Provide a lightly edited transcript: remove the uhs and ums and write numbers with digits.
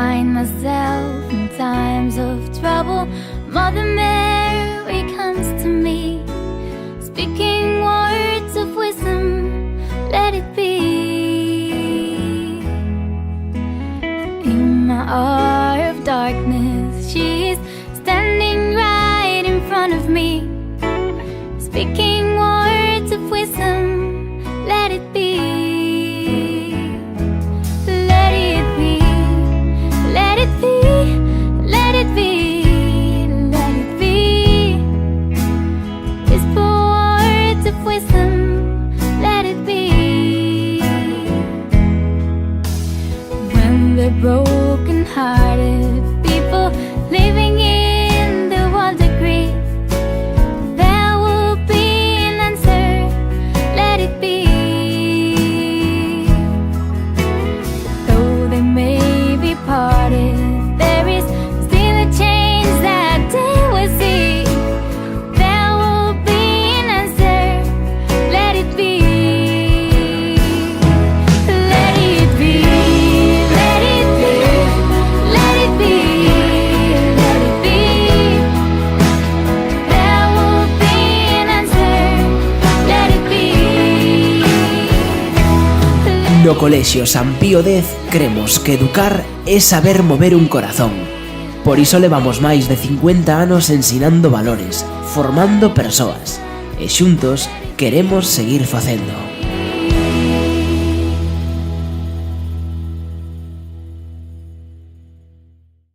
find myself in times of trouble, Mother Mary comes to me, speaking words of wisdom, let it be. In my hour of darkness, she's standing right in front of me, speaking words of wisdom, let it be. Let it be, let it be, let it be, let it be. Whisper words of wisdom, let it be. When the broken-hearted people living in the world agree, there will be an answer, let it be. Though they may be parted, there is still a change that they will see. There will be an answer, let it be. Let it be, let it be, let it be, let it be. There will be an answer, let it be. No Colexio San Pío X cremos que educar é saber mover un corazón. Por iso levamos máis de 50 anos ensinando valores, formando persoas, e xuntos queremos seguir facendo.